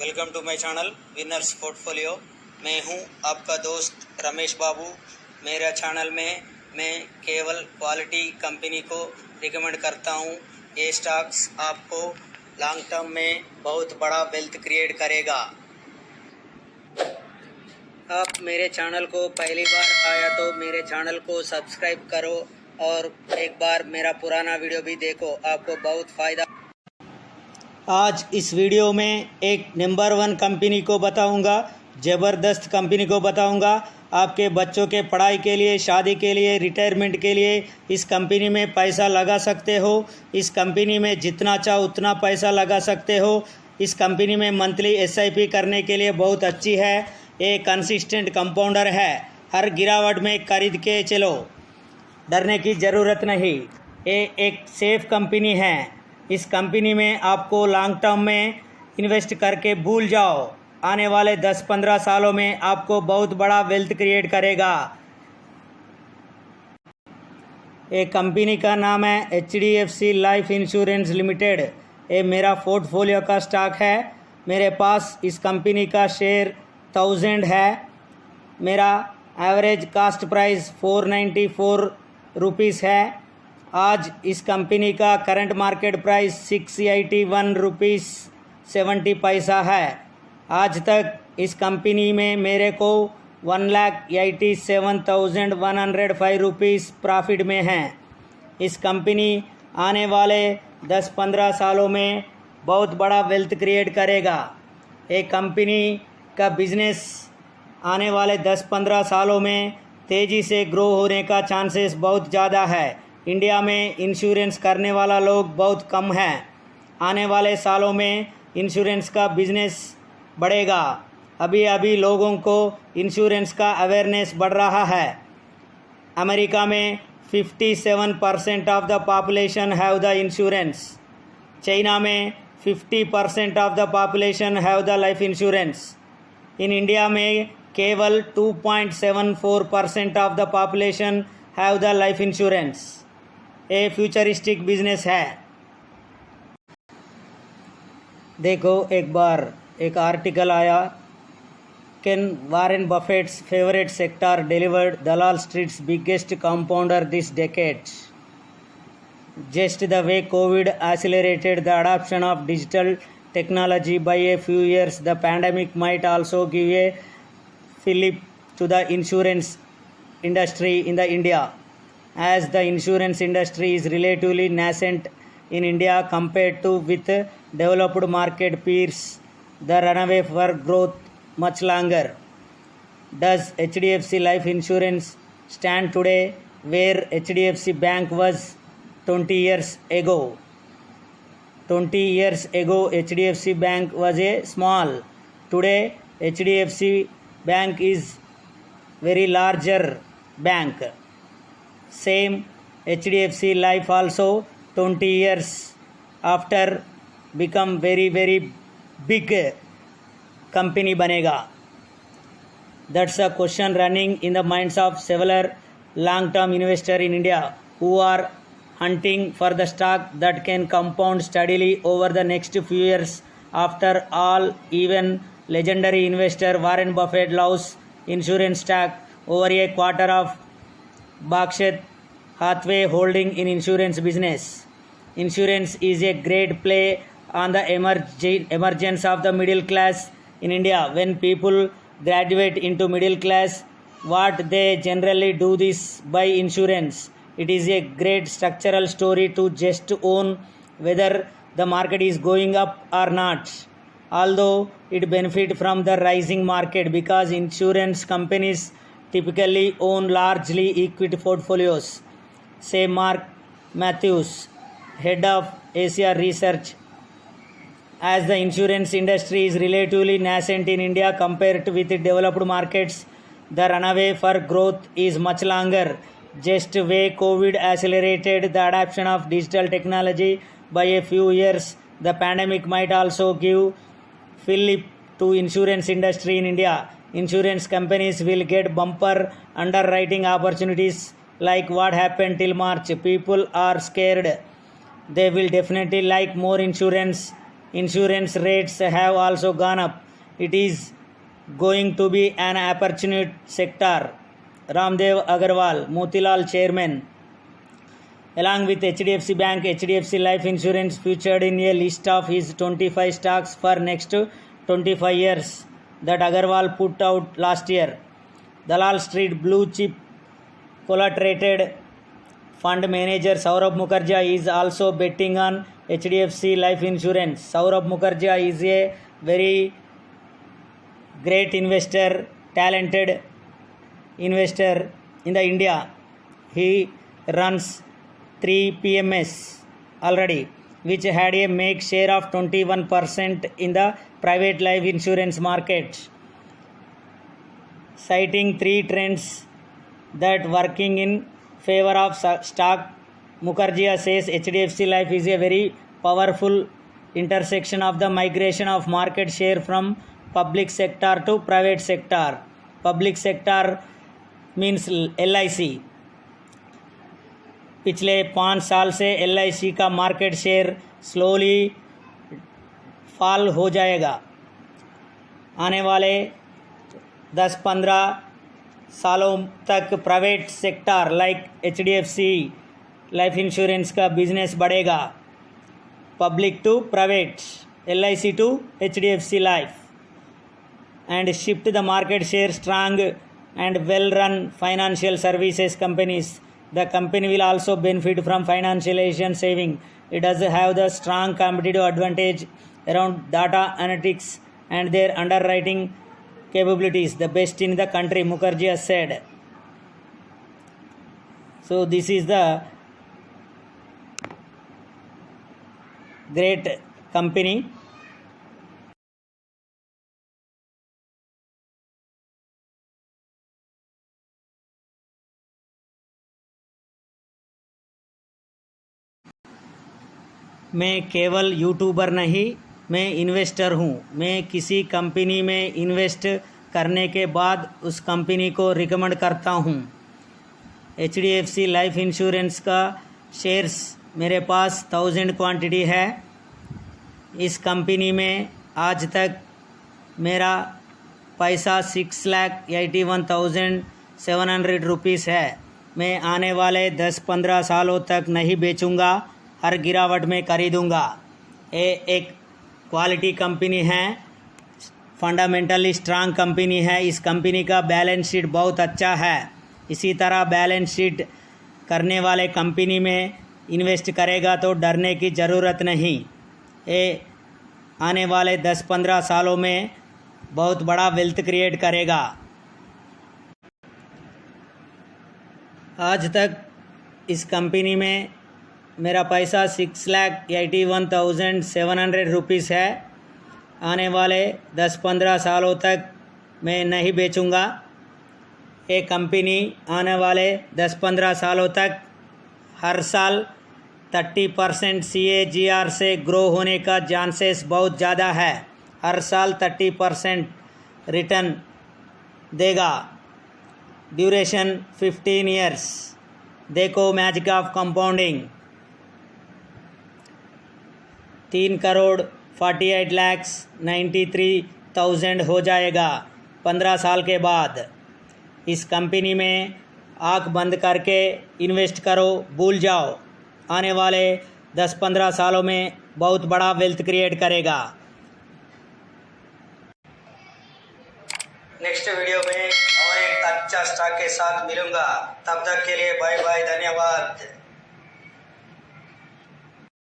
Welcome to my channel winners portfolio. मैं हूं आपका दोस्त रमेश बाबू। मेरा चैनल में मैं केवल क्वालिटी कंपनी को रिकमेंड करता हूं। ये स्टॉक्स आपको लॉन्ग टर्म में बहुत बड़ा वेल्थ क्रिएट करेगा। आप मेरे चैनल को पहली बार आया तो मेरे चैनल को सब्सक्राइब करो और एक बार मेरा पुराना वीडियो भी देखो, आपको बहुत फ़ायदा। आज इस वीडियो में एक नंबर 1 कंपनी को बताऊंगा, ज़बरदस्त कंपनी को बताऊंगा। आपके बच्चों के पढ़ाई के लिए, शादी के लिए, रिटायरमेंट के लिए इस कंपनी में पैसा लगा सकते हो। इस कंपनी में जितना चाहो उतना पैसा लगा सकते हो। इस कंपनी में मंथली SIP करने के लिए बहुत अच्छी है। ये कंसिस्टेंट कंपाउंडर है। हर गिरावट में खरीद के चलो, डरने की ज़रूरत नहीं। ये एक सेफ कंपनी है। इस कंपनी में आपको लॉन्ग टर्म में इन्वेस्ट करके भूल जाओ। आने वाले 10-15 सालों में आपको बहुत बड़ा वेल्थ क्रिएट करेगा। ये कंपनी का नाम है HDFC लाइफ इंश्योरेंस लिमिटेड। ये मेरा पोर्टफोलियो का स्टॉक है। मेरे पास इस कंपनी का शेयर 1000 है। मेरा एवरेज कास्ट प्राइस 494 रुपीज़ है। आज इस कंपनी का करंट मार्केट प्राइस 681 रुपीज़ 70 पैसा है। आज तक इस कंपनी में मेरे को 1,87,105 रुपीज़ प्रॉफिट में है। इस कंपनी आने वाले 10-15 सालों में बहुत बड़ा वेल्थ क्रिएट करेगा। एक कंपनी का बिजनेस आने वाले 10-15 सालों में तेज़ी से ग्रो होने का चांसेस बहुत ज़्यादा है। इंडिया में इंश्योरेंस करने वाला लोग बहुत कम है। आने वाले सालों में इंश्योरेंस का बिजनेस बढ़ेगा। अभी अभी लोगों को इंश्योरेंस का अवेयरनेस बढ़ रहा है। अमेरिका में 57% of the population have the insurance. China में 50% of the population have the life insurance. In India में केवल 2.74% of the population have the life insurance. ये फ्यूचरिस्टिक बिजनेस है। देखो, एक बार एक आर्टिकल आया, can Warren Buffett's favourite sector delivered Dalal Street's biggest compounder this decade. Just the way COVID accelerated the adoption of digital technology by a few years, the pandemic might also give a fillip to the insurance industry in the India. As the insurance industry is relatively nascent in India compared to with developed market peers, the runaway for growth much longer. Does HDFC Life Insurance stand today where HDFC Bank was 20 years ago? 20 years ago, HDFC Bank was a small. Today, HDFC Bank is very larger bank. Same HDFC Life also 20 years after become very big company banega. That's a question running in the minds of several long-term investors in India who are hunting for the stock that can compound steadily over the next few years. After all, even legendary investor Warren Buffett loves insurance stock. Over a quarter of Berkshire Hathaway holding in insurance business. Insurance is a great play on the emergence of the middle class in India. When people graduate into middle class, what they generally do this buy insurance. It is a great structural story to just own whether the market is going up or not. Although it benefit from the rising market because insurance companies typically own largely equity portfolios. Say Mark Matthews, head of Asia Research. As the insurance industry is relatively nascent in India compared with developed markets, the runaway for growth is much longer. Just way COVID accelerated the adoption of digital technology by a few years, the pandemic might also give fillip to insurance industry in India. Insurance companies will get bumper underwriting opportunities like what happened till March. People are scared. They will definitely like more insurance Insurance rates have also gone up. It is going to be an opportunity sector. Ramdev Agarwal, Motilal Chairman. Along with HDFC Bank, HDFC Life Insurance featured in a list of his 25 stocks for next 25 years that Agarwal put out last year. Dalal Street Blue Chip collateralized fund manager Saurabh Mukherjee is also betting on HDFC Life Insurance. Saurabh Mukherjee is a very great investor, talented investor in the India. He runs 3 PMS already, which had a make share of 21% in the private life insurance market. Citing 3 trends that working in favor of stock, Mukherjee says HDFC Life is a very powerful intersection of the migration of market share from public sector to private sector. Public sector means LIC. पिछले 5 साल से LIC का market share slowly fall हो जाएगा. आने वाले 10-15 सालों तक private sector like HDFC life insurance का बिजनेस बढ़ेगा. Public to private, LIC to HDFC life, and shift the market share strong and well run financial services companies. The company will also benefit from financialization saving. It does have the strong competitive advantage around data analytics and their underwriting capabilities, the best in the country, Mukherjee has said. So this is the great company. मैं केवल YouTuber नहीं, मैं investor हूँ. मैं किसी company में invest करने के बाद उस कंपनी को रिकमेंड करता हूँ. HDFC लाइफ इंश्योरेंस का शेयर्स मेरे पास 1000 क्वांटिटी है. इस कंपनी में आज तक मेरा पैसा 6,81,700 रुपीस है. मैं आने वाले 10-15 सालों तक नहीं बेचूंगा, हर गिरावट में खरीदूंगा. ये एक क्वालिटी कंपनी है, फंडामेंटली स्ट्रांग कंपनी है. इस कंपनी का बैलेंस शीट बहुत अच्छा है. इसी तरह बैलेंस शीट करने वाले कंपनी में इन्वेस्ट करेगा तो डरने की ज़रूरत नहीं. ये आने वाले 10-15 सालों में बहुत बड़ा वेल्थ क्रिएट करेगा. आज तक इस कंपनी में मेरा पैसा 6,81,700 रुपीस है. आने वाले 10-15 सालों तक मैं नहीं बेचूंगा. ये कंपनी आने वाले 10-15 सालों तक हर साल 30% CAGR से ग्रो होने का चांसेस बहुत ज़्यादा है. हर साल 30% रिटर्न देगा. Duration 15 years. देखो मैजिक ऑफ कंपाउंडिंग. 3,48,93,000 हो जाएगा 15 साल के बाद. इस कंपनी में आँख बंद करके इन्वेस्ट करो, भूल जाओ. आने वाले 10-15 सालों में बहुत बड़ा वेल्थ क्रिएट करेगा. नेक्स्ट वीडियो में और एक अच्छा स्टॉक के साथ मिलूंगा. तब तक के लिए बाय बाय, धन्यवाद.